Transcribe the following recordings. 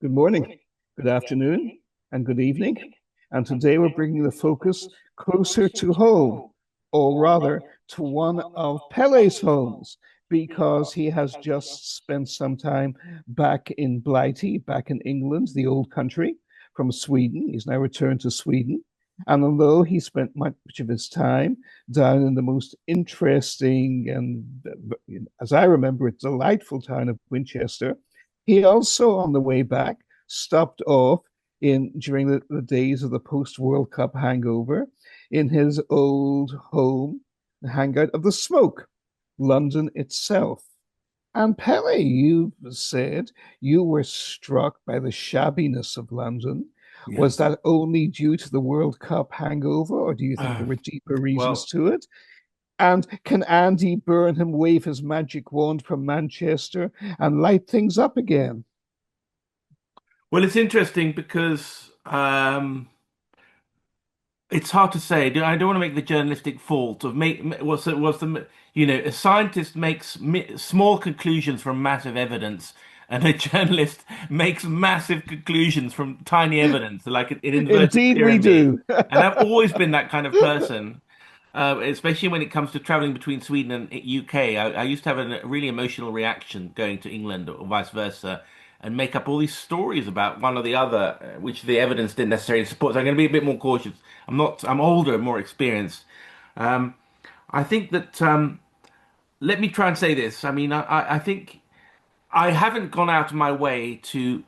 Good morning, good afternoon, and good evening. And today we're bringing the focus closer to home, or rather to one of Pelle's homes, because he has just spent some time back in Blighty, back in England, the old country, from Sweden. He's now returned to Sweden. And although he spent much of his time down in the most interesting and, as I remember it, delightful town of Winchester, he also, on the way back, stopped off during the days of the post World Cup hangover in his old home, the hangout of the Smoke, London itself. And Pelle, you said you were struck by the shabbiness of London. Yeah. Was that only due to the World Cup hangover, or do you think there Uh, were deeper reasons well, to it? And can Andy Burnham wave his magic wand from Manchester and light things up again? well, it's interesting because it's hard to say. I don't want to make the journalistic fault of a scientist makes small conclusions from massive evidence, and a journalist makes massive conclusions from tiny evidence, like an inverted Indeed, we pyramid. do. And I've always been that kind of person. Especially when it comes to traveling between Sweden and UK. I used to have a really emotional reaction going to England or vice versa and make up all these stories about one or the other, which the evidence didn't necessarily support. So I'm going to be a bit more cautious. I'm older and more experienced. Um, I think that, let me try and say this. I mean, I think I haven't gone out of my way to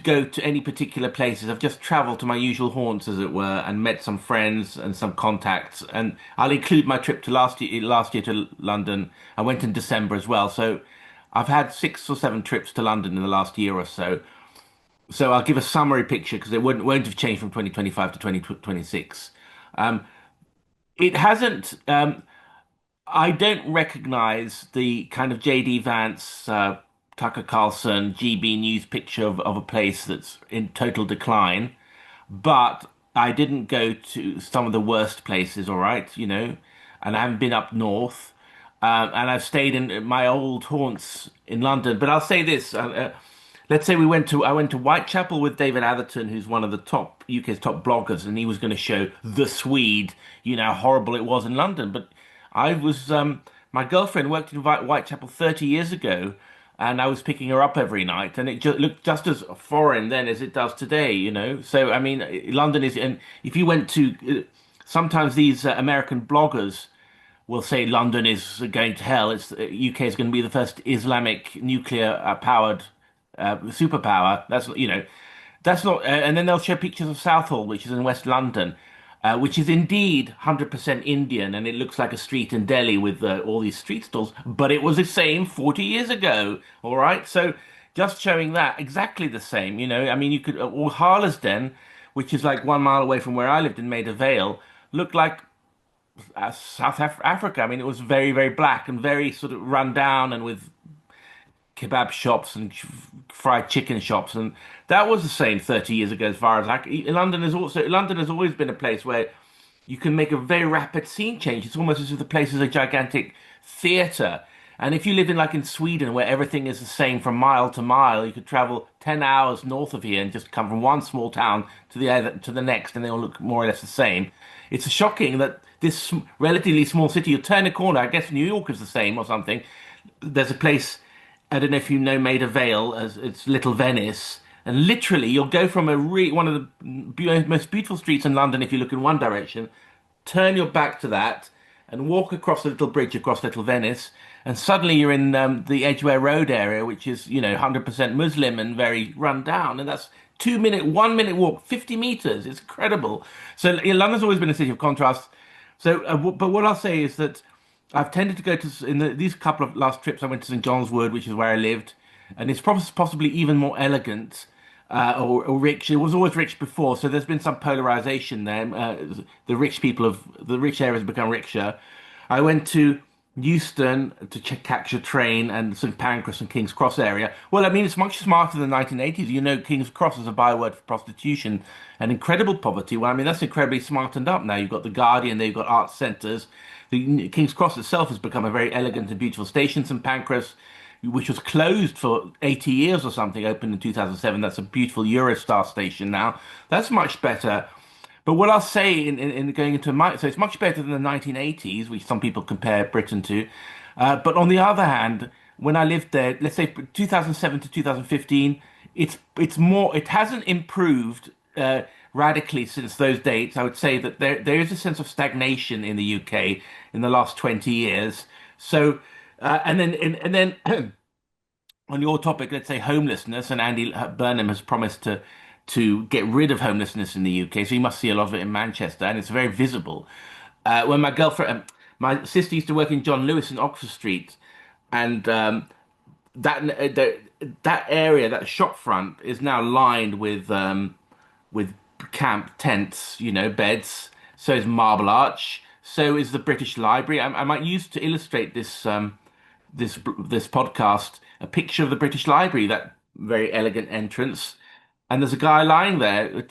go to any particular places. I've just traveled to my usual haunts, as it were, and met some friends and some contacts. And I'll include my trip to last year to London. I went in December as well. So I've had 6 or 7 trips to London in the last year or so. So I'll give a summary picture because it won't have changed from 2025 to 2026. Um, it hasn't. I don't recognize the kind of JD Vance, Tucker Carlson, GB News picture of a place that's in total decline. But I didn't go to some of the worst places, all right, and I haven't been up north. And I've stayed in my old haunts in London. But I'll say this. Let's say I went to Whitechapel with David Atherton, who's one of the top UK's top bloggers, and he was going to show the Swede, how horrible it was in London. But my girlfriend worked in Whitechapel 30 years ago, and I was picking her up every night, and it just looked just as foreign then as it does today. So I mean, London is, and if you went to, sometimes these American bloggers will say London is going to hell. It's UK is going to be the first Islamic nuclear powered superpower. That's not. And then they'll show pictures of Southall, which is in West London, which is indeed 100% Indian, and it looks like a street in Delhi with all these street stalls. But it was the same 40 years ago. All right, so just showing that exactly the same. I mean, you could or Harlesden, which is like 1 mile away from where I lived in Maida Vale, looked like Africa. I mean, it was very, very black and very sort of run down and with kebab shops and fried chicken shops, and that was the same 30 years ago. As far as London has always been a place where you can make a very rapid scene change. It's almost as if the place is a gigantic theater. And if you live in Sweden, where everything is the same from mile to mile, you could travel 10 hours north of here and just come from one small town to the other, to the next, and they all look more or less the same. It's shocking that this relatively small city, you turn a corner, I guess New York is the same or something. There's a place, I don't know if you know Maida Vale, as it's Little Venice, and literally you'll go from one of the most beautiful streets in London if you look in one direction, turn your back to that, and walk across the little bridge across Little Venice, and suddenly you're in the Edgware Road area, which is 100% Muslim and very run down, and that's 1 minute walk, 50 meters. It's incredible. So London's always been a city of contrast. So, but what I'll say is that I've tended to go to these couple of last trips. I went to St John's Wood, which is where I lived, and it's possibly even more elegant or rich. It was always rich before, so there's been some polarization there. The rich areas have become richer. I went to Euston to catch a train and St Pancras and King's Cross area. Well, I mean, it's much smarter than the 1980s. King's Cross is a byword for prostitution and incredible poverty. Well, I mean, that's incredibly smartened up now. You've got the Guardian, they've got arts centres. The King's Cross itself has become a very elegant and beautiful station. St Pancras which was closed for 80 years or something, opened in 2007. That's a beautiful Eurostar station now. That's much better. But what I'll say in going into my, so it's much better than the 1980s, which some people compare Britain to. But on the other hand, when I lived there, let's say 2007 to 2015, it hasn't improved radically since those dates. I would say that there is a sense of stagnation in the UK in the last 20 years. So, and then on your topic, let's say homelessness, and Andy Burnham has promised to get rid of homelessness in the UK. So you must see a lot of it in Manchester, and it's very visible. When my sister used to work in John Lewis in Oxford Street, and that that area, that shop front, is now lined with camp tents, beds. So is Marble Arch. So is the British Library. I might use to illustrate this podcast a picture of the British Library, that very elegant entrance, and there's a guy lying there,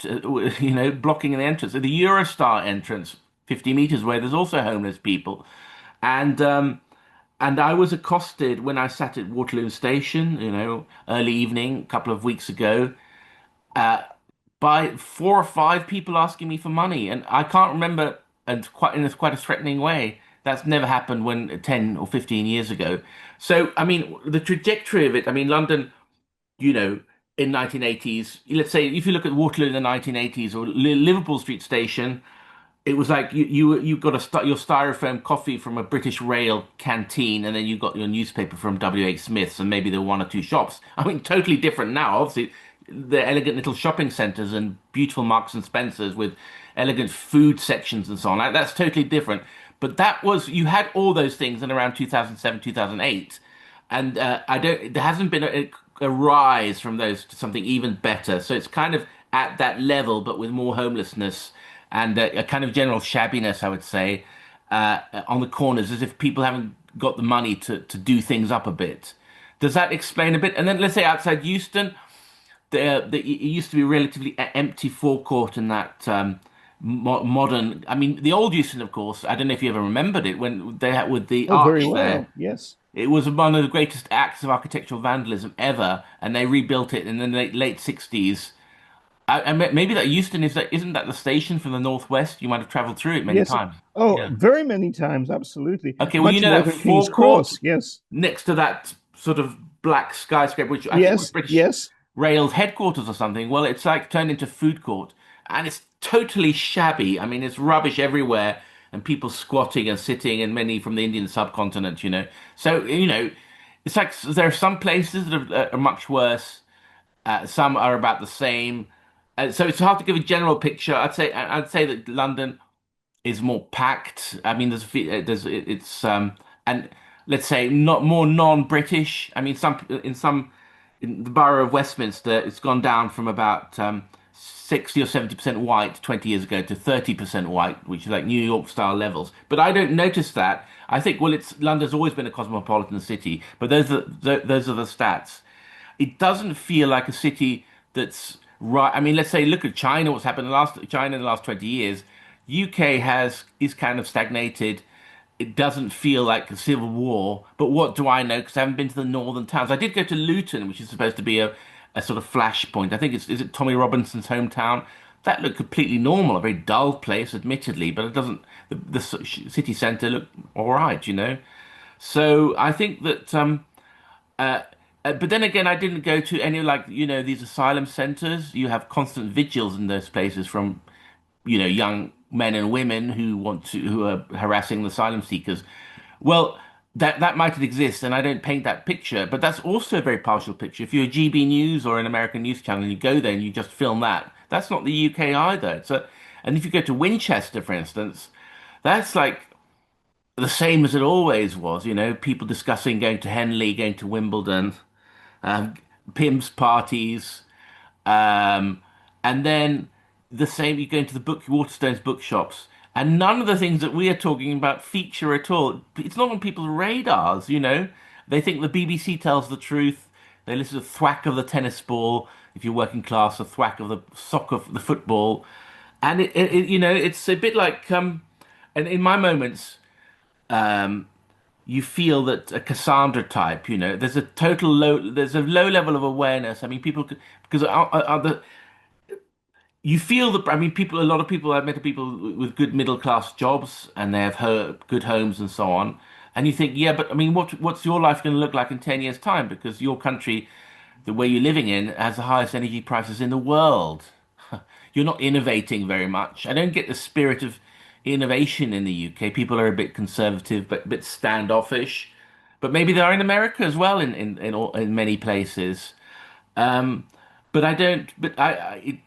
blocking the entrance. At the Eurostar entrance, 50 meters away, there's also homeless people, and and I was accosted when I sat at Waterloo Station, early evening, a couple of weeks ago, by four or five people asking me for money, and I can't remember, and quite a threatening way. That's never happened when 10 or 15 years ago. So, I mean, the trajectory of it, I mean, London, you know, in 1980s, let's say if you look at Waterloo in the 1980s or Liverpool Street Station, it was like you got your styrofoam coffee from a British Rail canteen, and then you got your newspaper from WH Smith's, and maybe there were one or two shops. I mean, totally different now. Obviously, the elegant little shopping centres and beautiful Marks and Spencers with elegant food sections and so on. That's totally different. But that was you had all those things in around 2007, 2008, and I don't. There hasn't been a rise from those to something even better. So it's kind of at that level, but with more homelessness and a kind of general shabbiness, I would say, on the corners, as if people haven't got the money to do things up a bit. Does that explain a bit? And then let's say outside Euston, it used to be a relatively empty forecourt in that modern. I mean, the old Euston, of course. I don't know if you ever remembered it when they had with the Oh, very arch there. well. Yes. It was one of the greatest acts of architectural vandalism ever, and they rebuilt it in the late 60s. Maybe that Euston isn't that the station from the northwest? You might have traveled through it many Yes. times. Oh, Yeah. very many times. Absolutely. Okay, well, you Much know more that than King's forecourt Cross. Yes. next to that sort of black skyscraper, which I think was Yes. British Yes. Rail's headquarters or something. Well, it's like turned into food court, and it's totally shabby. I mean, it's rubbish everywhere, and people squatting and sitting, and many from the Indian subcontinent. So, it's like there are some places that are much worse. Some are about the same. So it's hard to give a general picture. I'd say that London is more packed. I mean, it's and let's say not more non-British. I mean, in the borough of Westminster, it's gone down from about 60 or 70% white 20 years ago to 30% white, which is like New York style levels. But I don't notice that. I think, well, it's London's always been a cosmopolitan city, but those are the stats. It doesn't feel like a city that's right. I mean, let's say look at China. What's happened in China in the last 20 years? UK is kind of stagnated. It doesn't feel like a civil war. But what do I know? Because I haven't been to the northern towns. I did go to Luton, which is supposed to be a sort of flashpoint. I think is it Tommy Robinson's hometown? That looked completely normal, a very dull place, admittedly, but it doesn't. The city centre looked all right. So I think that. Uh, but then again, I didn't go to any like these asylum centers. You have constant vigils in those places from young men and women who are harassing the asylum seekers. Well, that might exist, and I don't paint that picture, but that's also a very partial picture. If you're a GB News or an American news channel and you go there and you just film that, that's not the UK either. So, and if you go to Winchester, for instance, that's like the same as it always was. People discussing going to Henley, going to Wimbledon, um, pimps parties, um, and then the same. You go into the Waterstone's bookshops, and none of the things that we are talking about feature at all. It's not on people's radars. They think the BBC tells the truth. They listen to the thwack of the tennis ball if you're working class, the thwack of the soccer, the football, and it's a bit like and in my moments. you feel that a Cassandra type, there's a low level of awareness. I mean, because you feel that, I mean, a lot of people, I've met people with good middle class jobs and they have good homes and so on. And you think, yeah, but I mean, what's your life going to look like in 10 years' time? Because your country, the way you're living in, has the highest energy prices in the world. You're not innovating very much. I don't get the spirit of innovation in the UK. People are a bit conservative, but a bit standoffish. But maybe they are in America as well, in many places. Um, but I don't. But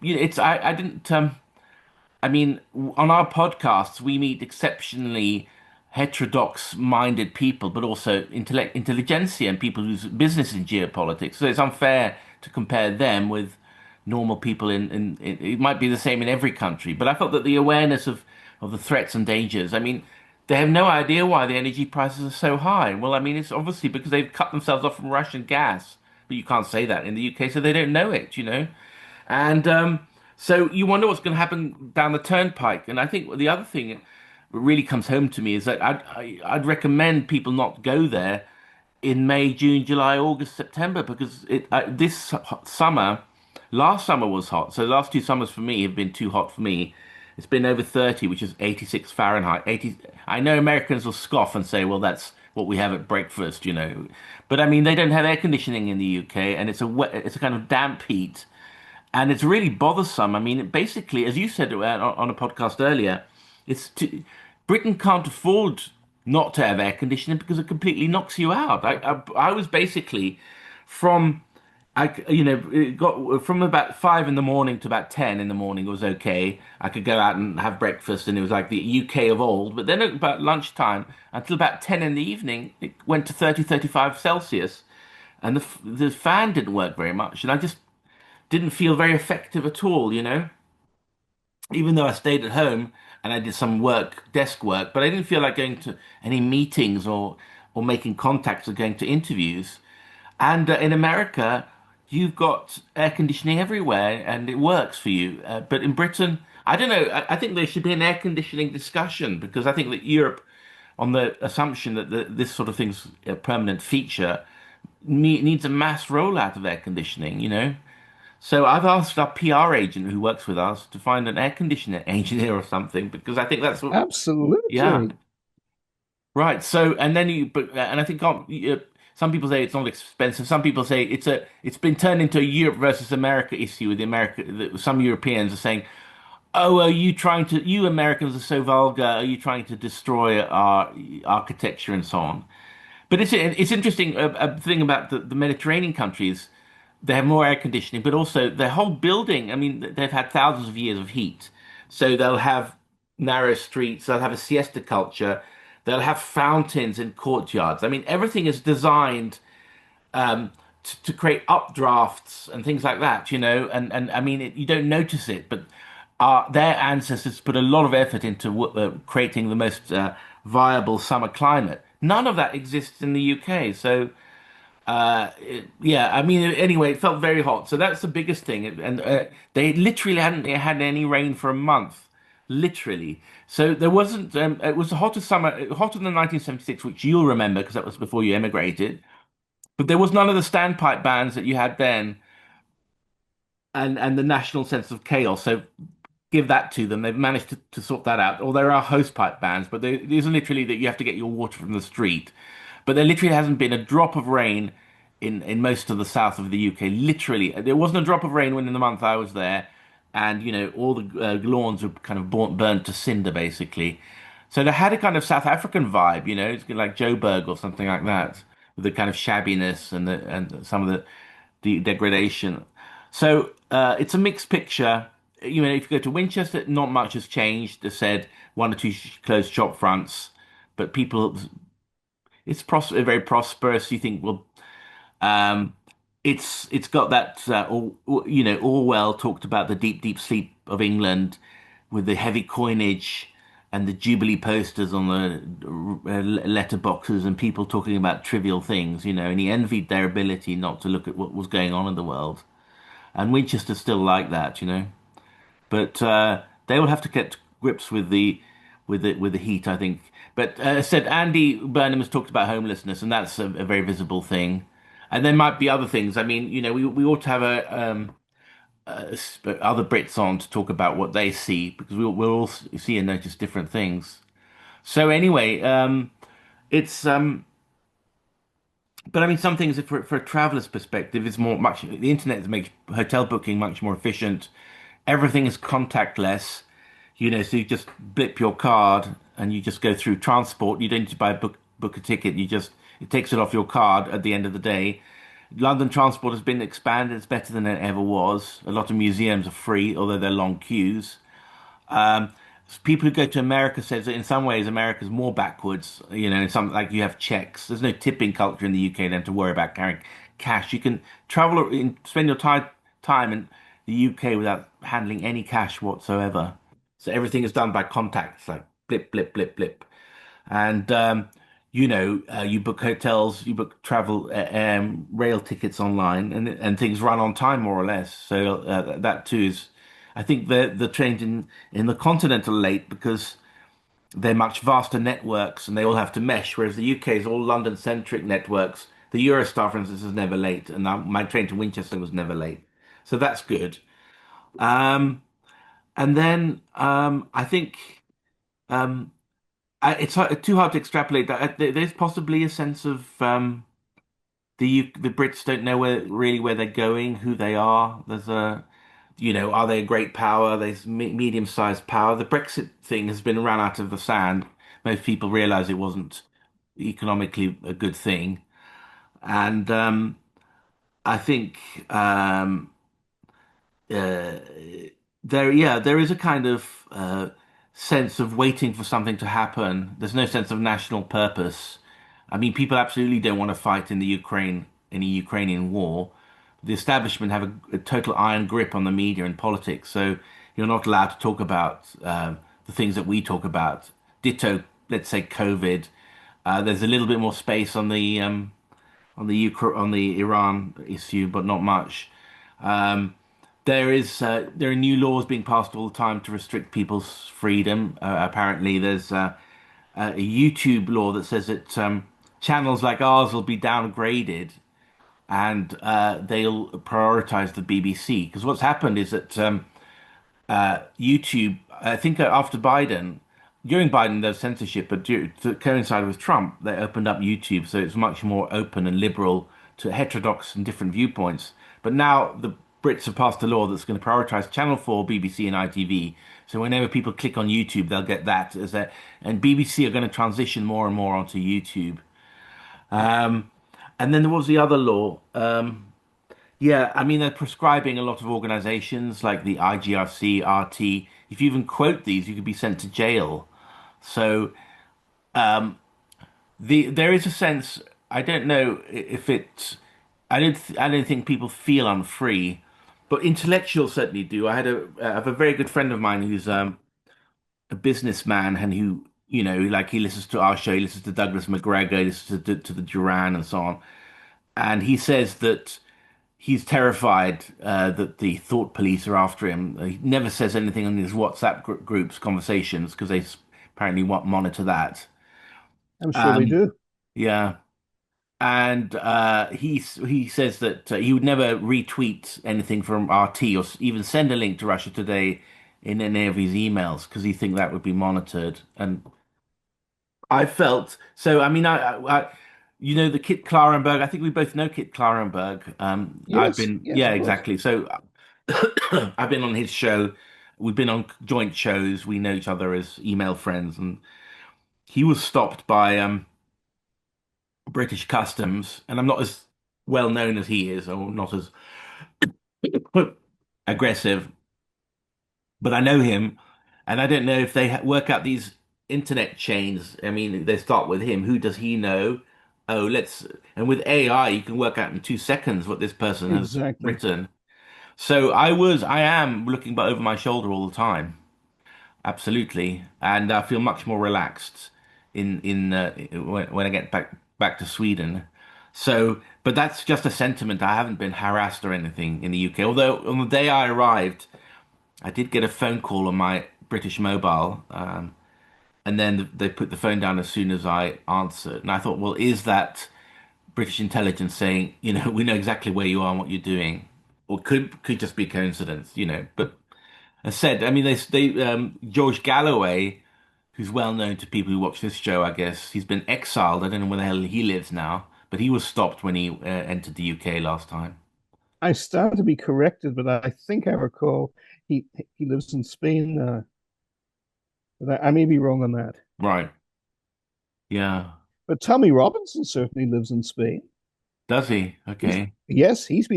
it's I didn't. I mean, on our podcasts, we meet exceptionally heterodox-minded people, but also intelligentsia and people whose business is geopolitics. So it's unfair to compare them with normal people it might be the same in every country. But I felt that the awareness of the threats and dangers, I mean, they have no idea why the energy prices are so high. Well, I mean, it's obviously because they've cut themselves off from Russian gas. But you can't say that in the UK, so they don't know it. And so you wonder what's going to happen down the turnpike. And I think the other thing that really comes home to me is that I'd recommend people not go there in May, June, July, August, September, because this summer, last summer was hot. So the last 2 summers for me have been too hot for me. It's been over 30, which is 86 Fahrenheit. 80. I know Americans will scoff and say, well, that's what we have at breakfast. But I mean, they don't have air conditioning in the UK, and it's a kind of damp heat. And it's really bothersome. I mean, basically, as you said on a podcast earlier, it's to, Britain can't afford not to have air conditioning because it completely knocks you out. I was basically from it got from about 5 in the morning to about 10 in the morning was okay. I could go out and have breakfast, and it was like the UK of old. But then at about lunchtime until about 10 in the evening, it went to 30, 35 Celsius, and the fan didn't work very much, and I just didn't feel very effective at all. Even though I stayed at home and I did some desk work, but I didn't feel like going to any meetings or making contacts or going to interviews. And in America, you've got air conditioning everywhere and it works for you. But in Britain, I don't know. I think there should be an air conditioning discussion because I think that Europe, on the assumption that this sort of thing's a permanent feature, needs a mass rollout of air conditioning. So I've asked our PR agent who works with us to find an air conditioner engineer or something because I think that's what, yeah, Absolutely. right. So and then and I think some people say it's not expensive. Some people say it's been turned into a Europe versus America issue with the America. Some Europeans are saying, "Oh, you Americans are so vulgar. Are you trying to destroy our architecture and so on?" But it's interesting. A thing about the Mediterranean countries, they have more air conditioning, but also their whole building. I mean, they've had thousands of years of heat, so they'll have narrow streets. They'll have a siesta culture. They'll have fountains in courtyards. I mean, everything is designed to create updrafts and things like that. And I mean, you don't notice it, but their ancestors put a lot of effort into creating the most viable summer climate. None of that exists in the UK. So, yeah, I mean, anyway, it felt very hot. So that's the biggest thing. And they literally hadn't had any rain for a month, literally. So there wasn't, it was the hottest summer, hotter than 1976, which you'll remember because that was before you emigrated. But there was none of the standpipe bans that you had then and the national sense of chaos. So give that to them. They've managed to sort that out. Or there are hose pipe bans, but these are literally that you have to get your water from the street. But there literally hasn't been a drop of rain in most of the south of the UK. Literally, there wasn't a drop of rain when in the month I was there, and all the lawns were kind of burnt to cinder basically. So they had a kind of South African vibe, it's like Joburg or something like that, with the kind of shabbiness and some of the degradation. So it's a mixed picture. If you go to Winchester, not much has changed. They said one or two closed shop fronts, but it's very prosperous. You think, well, um, it's got that. Orwell talked about the deep, deep sleep of England, with the heavy coinage and the Jubilee posters on the letter boxes and people talking about trivial things. And he envied their ability not to look at what was going on in the world. And Winchester's still like that. But they will have to get to grips with the heat, I think. But said Andy Burnham has talked about homelessness, and that's a very visible thing. And there might be other things. I mean, we ought to have other Brits on to talk about what they see because we'll all see and notice different things. So anyway, it's but I mean, some things for a traveler's perspective is more much. The internet makes hotel booking much more efficient. Everything is contactless. So you just blip your card and you just go through transport. You don't need to book a ticket. It takes it off your card at the end of the day. London transport has been expanded. It's better than it ever was. A lot of museums are free, although they're long queues. Um, People who go to America says that in some ways America's more backwards. In some like you have checks. There's no tipping culture in the UK then to worry about carrying cash. You can spend your time in the UK without handling any cash whatsoever. So everything is done by contacts, like blip, blip, blip, blip. And you book hotels, you book travel, rail tickets online, and things run on time more or less. So that too is, I think the trains in the continent are late because they're much vaster networks and they all have to mesh. Whereas the UK is all London-centric networks. The Eurostar, for instance, is never late, and my train to Winchester was never late. So that's good. Um, and then I think. Um, too hard to extrapolate that. There's possibly a sense of the Brits don't know where they're going, who they are. Are they a great power? There's medium-sized power. The Brexit thing has been run out of the sand. Most people realize it wasn't economically a good thing, and I think uh, there is a kind of sense of waiting for something to happen. There's no sense of national purpose. I mean, people absolutely don't want to fight in the Ukrainian war. The establishment have a total iron grip on the media and politics, so you're not allowed to talk about the things that we talk about. Ditto, let's say COVID. There's a little bit more space on the Iran issue, but not much. Um, there are new laws being passed all the time to restrict people's freedom. Apparently, there's a YouTube law that says that channels like ours will be downgraded and they'll prioritize the BBC. Because what's happened is that YouTube, I think after Biden, during Biden there was censorship, but to coincide with Trump, they opened up YouTube, so it's much more open and liberal to heterodox and different viewpoints. But now the Brits have passed a law that's going to prioritize Channel 4, BBC, and ITV. So whenever people click on YouTube, they'll get that and BBC are going to transition more and more onto YouTube. Um, and then there was the other law. Yeah, I mean, they're prescribing a lot of organizations like the IGRC, RT. If you even quote these, you could be sent to jail. So there is a sense. I don't know if it's. I don't think people feel unfree, but intellectuals certainly do. I have a very good friend of mine who's a businessman and who like he listens to our show, he listens to Douglas McGregor, he listens to the Duran and so on, and he says that. He's terrified that the thought police are after him. He never says anything on his WhatsApp groups conversations because they apparently monitor that. I'm sure they Um, do. yeah, and he says that he would never retweet anything from RT or even send a link to Russia Today in any of his emails because he think that would be monitored. And I felt so. I mean, the Kit Klarenberg. I think we both know Kit Klarenberg. Yes, yes, Yeah, of course. exactly. So I've been on his show. We've been on joint shows. We know each other as email friends, and he was stopped by British Customs, and I'm not as well known as he is, or not as aggressive, but I know him, and I don't know if they work out these internet chains. I mean, they start with him. Who does he know? Oh, and with AI, you can work out in 2 seconds what this person has Exactly. written. So I am looking over my shoulder all the time. Absolutely, and I feel much more relaxed when I get back to Sweden. So, but that's just a sentiment. I haven't been harassed or anything in the UK. Although on the day I arrived, I did get a phone call on my British mobile. And then they put the phone down as soon as I answered. And I thought, well, is that British intelligence saying, we know exactly where you are and what you're doing, or could just be coincidence, But as said, I mean, George Galloway, who's well known to people who watch this show, I guess he's been exiled. I don't know where the hell he lives now, but he was stopped when he entered the UK last time. I stand to be corrected, but I think I recall he he lives in Spain. But I may be wrong on that. Right. Yeah. But Tommy Robinson certainly lives in Spain. Does he? He's Okay. yes, he's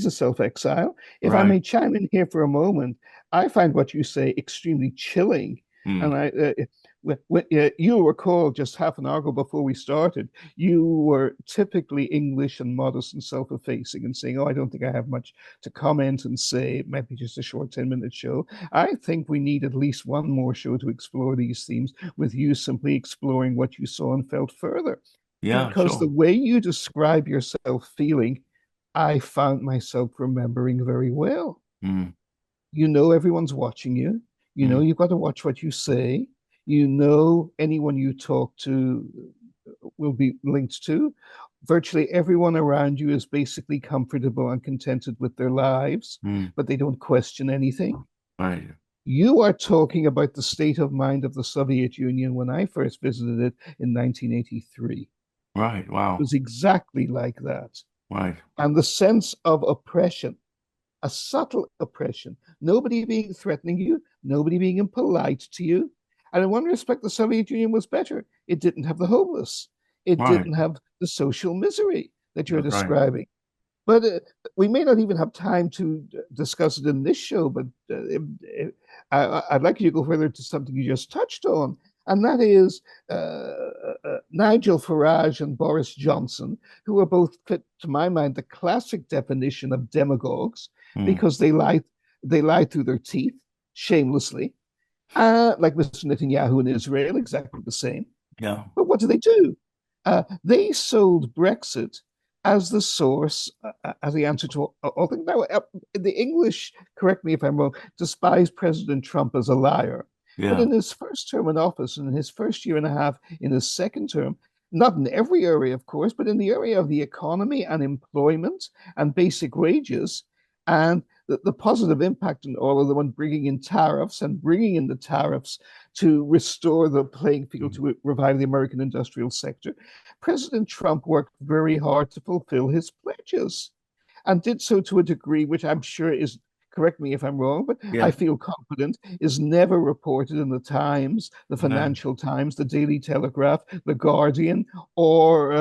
a self-exile. If I Right. may chime in here for a moment, I find what you say extremely chilling. Hmm. And you'll recall just half an hour ago before we started, you were typically English and modest and self-effacing and saying, "Oh, I don't think I have much to comment and say. It might be just a short 10-minute show." I think we need at least one more show to explore these themes, with you simply exploring what you saw and felt further, Yeah, because the sure. way you describe yourself feeling, I found myself remembering very well. Hmm. You know, everyone's watching you. You know, Hmm. you've got to watch what you say. You know, anyone you talk to will be linked to. Virtually everyone around you is basically comfortable and contented with their lives, Hmm. but they don't question anything. Right. You are talking about the state of mind of the Soviet Union when I first visited it in 1983. Right. It Wow. was exactly like that. Right. And the sense of oppression, a subtle oppression, nobody being threatening you, nobody being impolite to you. And in one respect, the Soviet Union was better. It didn't have the homeless, it Right. didn't have the social misery that you're That's right. describing. But we may not even have time to discuss it in this show, but I'd like you to go further to something you just touched on, and that is Nigel Farage and Boris Johnson, who are both, fit, to my mind, the classic definition of demagogues, Hmm. because they lie through their teeth shamelessly, like Mr. Netanyahu in Israel, exactly the same. Yeah. But what do? They sold Brexit as the source, as the answer to all things. Now, the English, correct me if I'm wrong, despise President Trump as a liar. But Yeah. in his first term in office, and in his first year and a half in his second term, not in every area, of course, but in the area of the economy and employment and basic wages, and the positive impact on all of them on bringing in tariffs and bringing in the tariffs to restore the playing field, Hmm. to revive the American industrial sector. President Trump worked very hard to fulfill his pledges and did so to a degree which I'm sure is, correct me if I'm wrong, but I Yeah. feel confident, is never reported in the Times, the No. Financial Times, the Daily Telegraph, the Guardian, or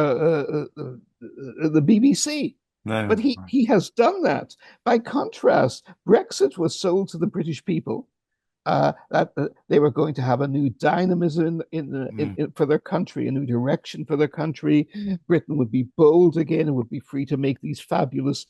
the BBC. No. But he has done that. By contrast, Brexit was sold to the British people that they were going to have a new dynamism Hmm. for their country, a new direction for their country. Britain would be bold again and would be free to make these fabulous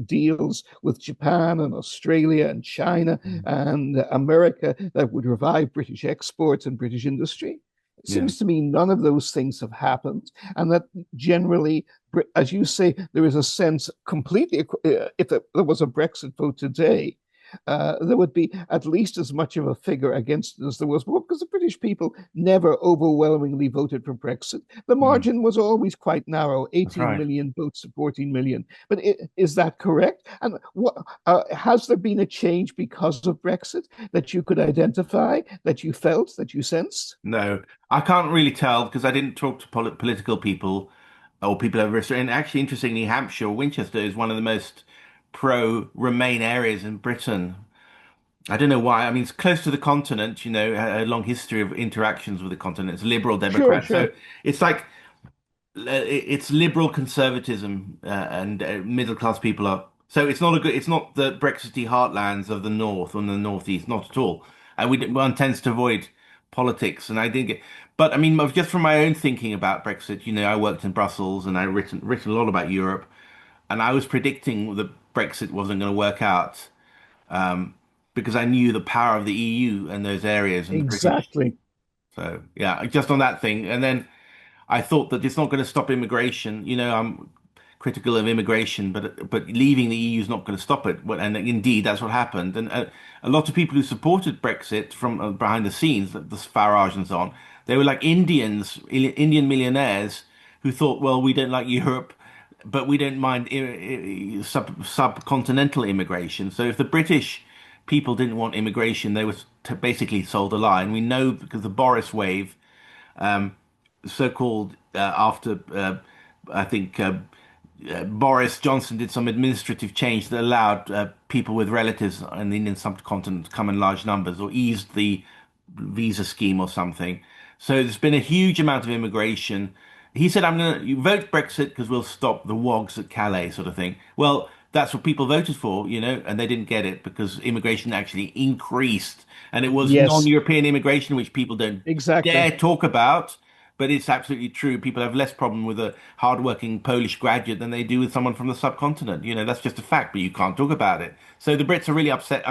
deals with Japan and Australia and China Hmm. and America that would revive British exports and British industry. It Yeah. seems to me none of those things have happened, and that generally, as you say, there is a sense completely, if there was a Brexit vote today, there would be at least as much of a figure against it as there was before, because the British people never overwhelmingly voted for Brexit. The Hmm. margin was always quite narrow, That's 18 right. million votes to 14 million. But is that correct? And has there been a change because of Brexit that you could identify, that you felt, that you sensed? No, I can't really tell because I didn't talk to political people or people over. And actually, interestingly, Hampshire or Winchester is one of the most pro-Remain areas in Britain. I don't know why. I mean, it's close to the continent, a long history of interactions with the continent. It's liberal Sure, Democrat. So sure. it's like it's liberal conservatism and middle class people are. So it's not a good. It's not the Brexity heartlands of the north and the northeast. Not at all. And one tends to avoid politics. And I didn't get. But I mean, just from my own thinking about Brexit, I worked in Brussels and I written a lot about Europe, and I was predicting that Brexit wasn't going to work out because I knew the power of the EU and those areas and the British. Exactly. So yeah, just on that thing, and then I thought that it's not going to stop immigration. critical of immigration, but leaving the EU is not going to stop it. And indeed, that's what happened. And a lot of people who supported Brexit from behind the scenes, the Farage and so on, they were like Indian millionaires who thought, well, we don't like Europe, but we don't mind subcontinental immigration. So if the British people didn't want immigration, they were basically sold a lie. And we know because the Boriswave, so-called after I think Boris Johnson did some administrative change that allowed people with relatives in the Indian subcontinent to come in large numbers, or eased the visa scheme or something. So there's been a huge amount of immigration. He said, "I'm going to vote Brexit because we'll stop the wogs at Calais," sort of thing. Well, that's what people voted for, and they didn't get it because immigration actually increased, and it was Yes, non-European immigration, which people don't dare exactly. talk about. But it's absolutely true. People have less problem with a hardworking Polish graduate than they do with someone from the subcontinent. That's just a fact, but you can't talk about it. So the Brits are really upset.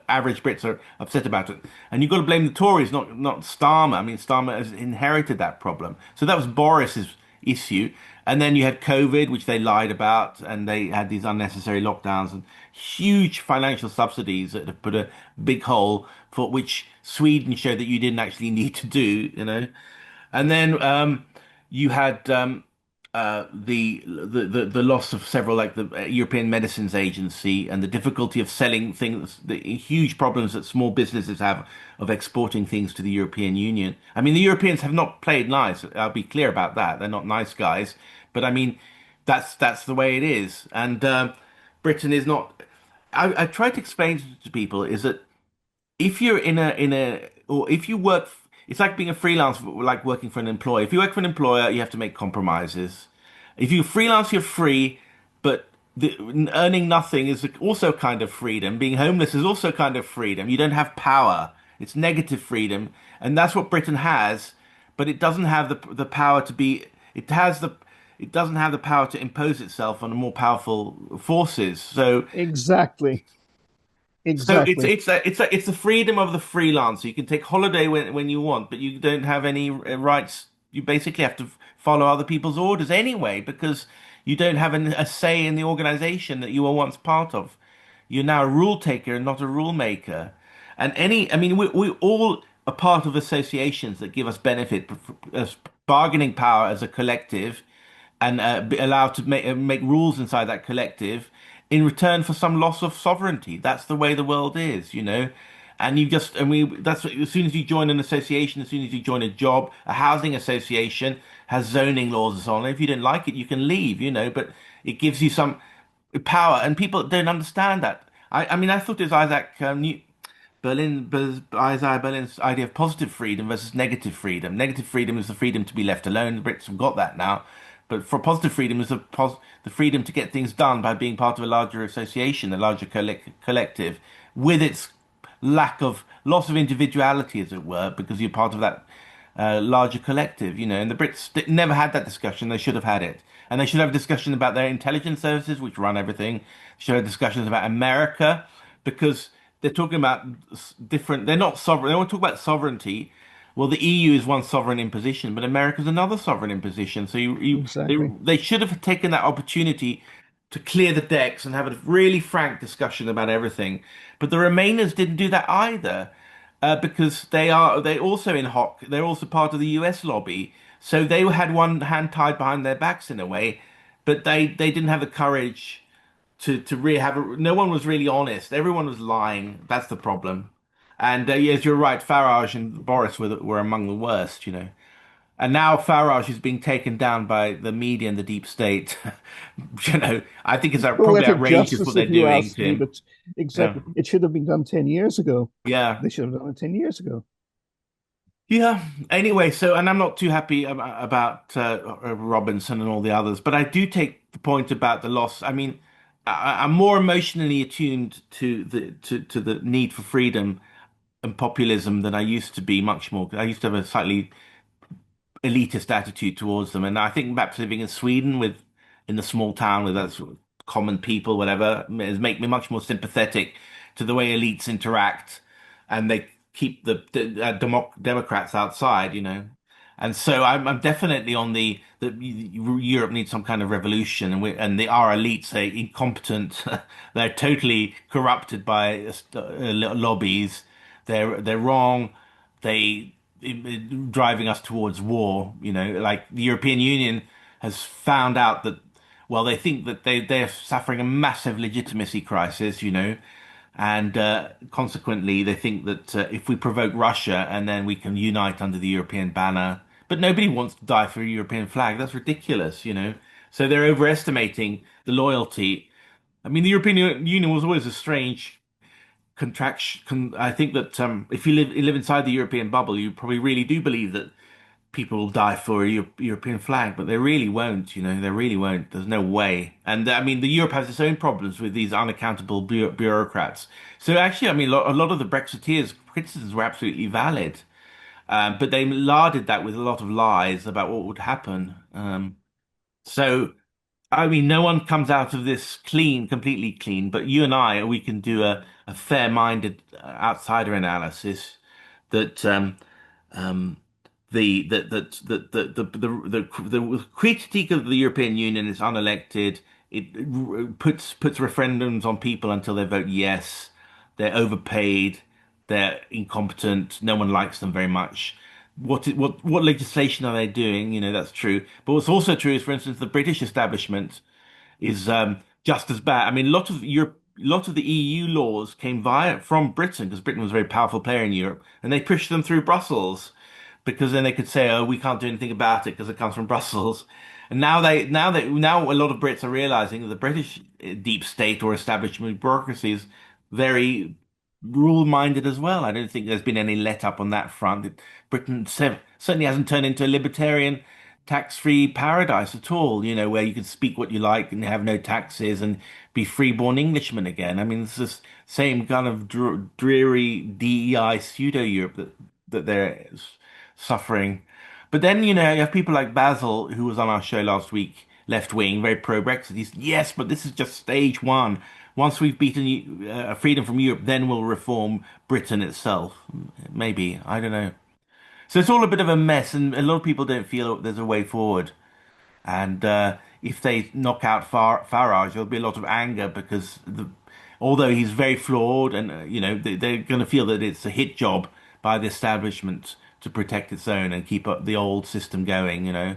Average Brits are upset about it, and you've got to blame the Tories, not Starmer. I mean, Starmer has inherited that problem. So that was Boris's issue, and then you had COVID, which they lied about, and they had these unnecessary lockdowns and huge financial subsidies that have put a big hole for which Sweden showed that you didn't actually need to do. And then you had the loss of several, like the European Medicines Agency, and the difficulty of selling things, the huge problems that small businesses have of exporting things to the European Union. I mean, the Europeans have not played nice. I'll be clear about that. They're not nice guys, but I mean, that's the way it is. And Britain is not. I try to explain to people is that if you're or if you work, it's like being a freelance, like working for an employer. If you work for an employer, you have to make compromises. If you freelance, you're free, but earning nothing is also a kind of freedom. Being homeless is also a kind of freedom. You don't have power. It's negative freedom, and that's what Britain has, but it doesn't have the power to be. It doesn't have the power to impose itself on more powerful forces. Exactly. So it's Exactly. it's a, it's a, it's the freedom of the freelancer. You can take holiday when you want, but you don't have any rights. You basically have to follow other people's orders anyway, because you don't have a say in the organization that you were once part of. You're now a rule taker and not a rule maker. I mean, we all are part of associations that give us benefit, as bargaining power as a collective, and be allowed to make rules inside that collective in return for some loss of sovereignty. That's the way the world is. And you just, and we, that's as soon as you join an association, as soon as you join a job, a housing association has zoning laws and so on. If you don't like it, you can leave, but it gives you some power, and people don't understand that. I mean, I thought it was Isaiah Berlin's idea of positive freedom versus negative freedom. Negative freedom is the freedom to be left alone. The Brits have got that now. But for positive freedom is the freedom to get things done by being part of a larger association, a larger collective, with its loss of individuality, as it were, because you're part of that larger collective. And the Brits never had that discussion. They should have had it. And they should have a discussion about their intelligence services, which run everything. They should have discussions about America, because they're talking about different, they're not sovereign. They want to talk about sovereignty. Well, the EU is one sovereign imposition, but America's another sovereign imposition. So Exactly. they should have taken that opportunity to clear the decks and have a really frank discussion about everything. But the Remainers didn't do that either, because they also in hoc. They're also part of the US lobby, so they had one hand tied behind their backs in a way, but they didn't have the courage to really have no one was really honest. Everyone was lying. That's the problem. And yes, you're right. Farage and Boris were among the worst. And now Farage is being taken down by the media and the deep state. I think it's probably Poetic outrageous what justice, they're if you doing ask to me, him. but Yeah, exactly. It should have been done 10 years ago. yeah, They should have done it 10 years ago. yeah. Anyway, and I'm not too happy about Robinson and all the others, but I do take the point about the loss. I mean, I'm more emotionally attuned to the need for freedom and populism than I used to be. Much more. I used to have a slightly elitist attitude towards them, and I think perhaps living in Sweden in the small town with that sort of common people, whatever, has made me much more sympathetic to the way elites interact, and they keep the Democrats outside. And so I'm definitely on the that Europe needs some kind of revolution, and our elites are incompetent. They're totally corrupted by lobbies. They're wrong. They driving us towards war. You know, like the European Union has found out that, well, they think that they're suffering a massive legitimacy crisis. You know, and consequently, they think that if we provoke Russia and then we can unite under the European banner, but nobody wants to die for a European flag. That's ridiculous, you know. So they're overestimating the loyalty. I mean, the European Union was always a strange contraction. I think that if you live inside the European bubble, you probably really do believe that people will die for a European flag, but they really won't, you know, they really won't. There's no way. And I mean, the Europe has its own problems with these unaccountable bureaucrats. So actually, I mean, a lot of the Brexiteers' criticisms were absolutely valid, but they larded that with a lot of lies about what would happen. So I mean, no one comes out of this clean, completely clean, but you and I, we can do a fair-minded outsider analysis that um, the critique of the European Union is unelected. It puts referendums on people until they vote yes. They're overpaid. They're incompetent. No one likes them very much. What legislation are they doing? You know, that's true. But what's also true is, for instance, the British establishment is just as bad. I mean, a lot of the EU laws came from Britain because Britain was a very powerful player in Europe, and they pushed them through Brussels because then they could say, "Oh, we can't do anything about it because it comes from Brussels." And now a lot of Brits are realizing that the British deep state or establishment bureaucracy is very rule-minded as well. I don't think there's been any let up on that front. Britain certainly hasn't turned into a libertarian tax-free paradise at all, you know, where you can speak what you like and have no taxes and be free-born Englishmen again. I mean, it's this same kind of dreary DEI pseudo-Europe that they're suffering. But then, you know, you have people like Basil, who was on our show last week, left wing, very pro-Brexit. He's, yes, but this is just stage one. Once we've beaten freedom from Europe, then we'll reform Britain itself. Maybe. I don't know. So it's all a bit of a mess, and a lot of people don't feel there's a way forward. And if they knock out Farage, there'll be a lot of anger because although he's very flawed, and you know they're going to feel that it's a hit job by the establishment to protect its own and keep up the old system going. You know,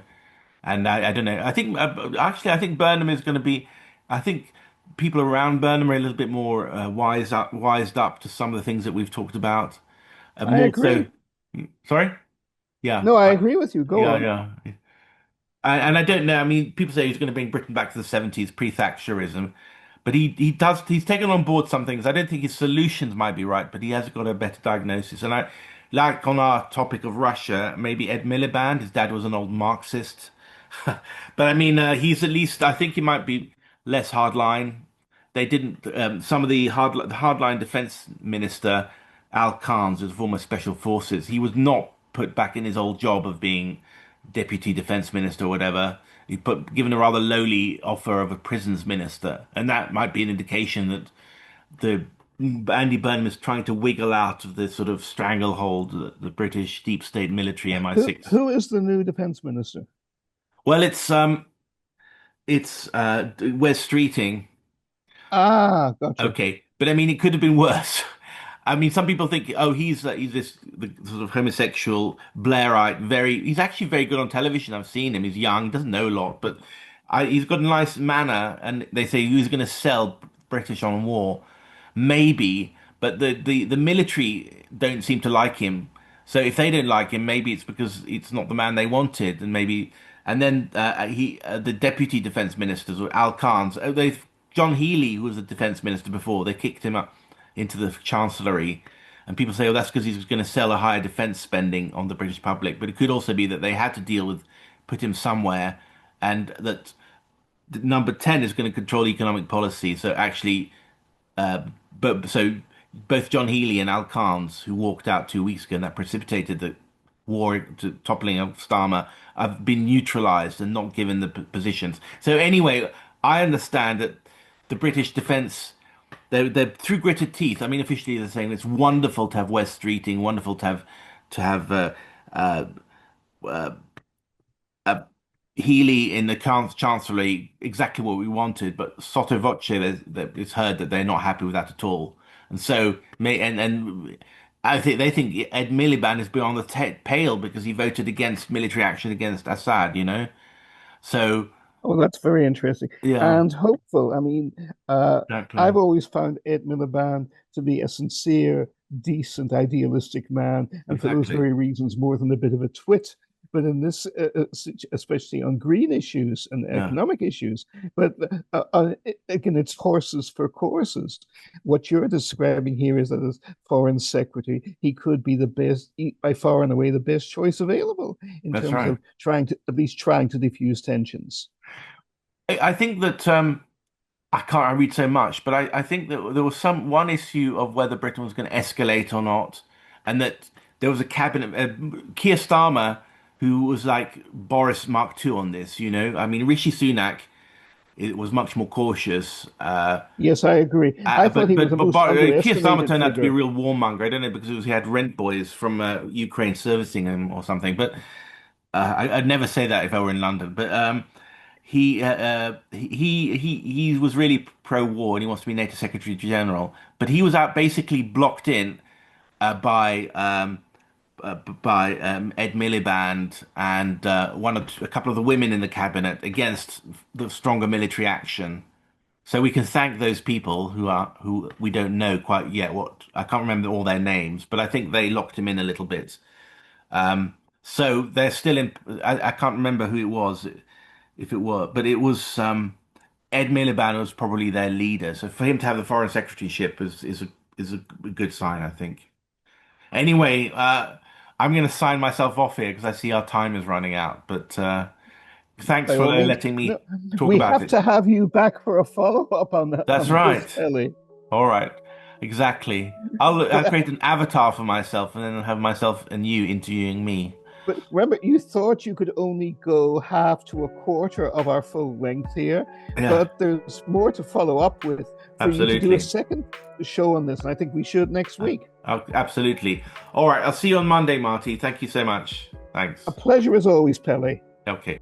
and I don't know. I think actually I think Burnham is going to be. I think people around Burnham are a little bit more wised up to some of the things that we've talked about. I More so. agree. Sorry. Yeah. No, I agree with you. Go Yeah. on. Yeah. And I don't know. I mean, people say he's going to bring Britain back to the 70s, pre-Thatcherism, but he's taken on board some things. I don't think his solutions might be right, but he has got a better diagnosis. And I like on our topic of Russia, maybe Ed Miliband. His dad was an old Marxist, but I mean, he's at least. I think he might be less hardline. They didn't. Some of the hardline defense minister Al Khan's, who's former special forces, he was not put back in his old job of being deputy defense minister or whatever. He given a rather lowly offer of a prisons minister, and that might be an indication that the Andy Burnham is trying to wiggle out of the sort of stranglehold that the British deep state military MI6. Who is the new defense minister? Well, it's Wes Streeting. Ah, gotcha. Okay, but I mean, it could have been worse. I mean, some people think, oh, he's this the sort of homosexual Blairite. He's actually very good on television. I've seen him. He's young, doesn't know a lot, but he's got a nice manner. And they say he's going to sell British on war, maybe. But the military don't seem to like him. So if they don't like him, maybe it's because it's not the man they wanted, and maybe. And then the deputy defense ministers were Al Khan's. John Healey, who was the defense minister before, they kicked him up into the chancellery. And people say, oh, that's because he's going to sell a higher defense spending on the British public. But it could also be that they had to put him somewhere, and that number 10 is going to control economic policy. So actually, but so both John Healey and Al Khan's, who walked out 2 weeks ago, and that precipitated the toppling of Starmer, have been neutralized and not given the positions. So anyway, I understand that the British defense, they're through gritted teeth. I mean, officially they're saying it's wonderful to have West Streeting, wonderful to have uh, uh, Healey in the Chancellery exactly what we wanted, but sotto voce, it's heard that they're not happy with that at all. And so, and I think they think Ed Miliband is beyond the pale because he voted against military action against Assad, you know? So, Oh, that's very interesting yeah, and hopeful. I mean, I've exactly. always found Ed Miliband to be a sincere, decent, idealistic man, and for those Exactly. very reasons, more than a bit of a twit. But in this, especially on green issues and Yeah, economic issues, but again, it's horses for courses. What you're describing here is that as foreign secretary, he could be the best, by far and away, the best choice available in that's terms right. of trying to at least trying to diffuse tensions. I think that I read so much, but I think that there was one issue of whether Britain was going to escalate or not, and that there was a cabinet, Keir Starmer, who was like Boris Mark II on this. You know, I mean, Rishi Sunak, it was much more cautious. Yes, I agree. I thought he was the most Keir Starmer underestimated turned out to be a figure. real warmonger. I don't know because he had rent boys from Ukraine servicing him or something. But I'd never say that if I were in London. But he was really pro-war and he wants to be NATO Secretary General. But he was out basically blocked in uh, by um, Ed Miliband and a couple of the women in the cabinet against the stronger military action. So we can thank those people who we don't know quite yet. What I can't remember all their names, but I think they locked him in a little bit. So they're still in. I can't remember who it was, if it were, but it was Ed Miliband was probably their leader. So for him to have the foreign secretaryship is a good sign, I think. Anyway, I'm going to sign myself off here because I see our time is running out. But thanks By for all means, letting no, me talk we about have it. to have you back for a follow-up That's on this, right. Ellie. All right. Exactly. I'll But create an avatar for myself and then I'll have myself and you interviewing me. but remember, you thought you could only go half to a quarter of our full length here, Yeah, but there's more to follow up with for you to do a absolutely. second show on this, and I think we should next week. Absolutely. All right. I'll see you on Monday, Marty. Thank you so much. A Thanks. pleasure as always, Pele. Okay.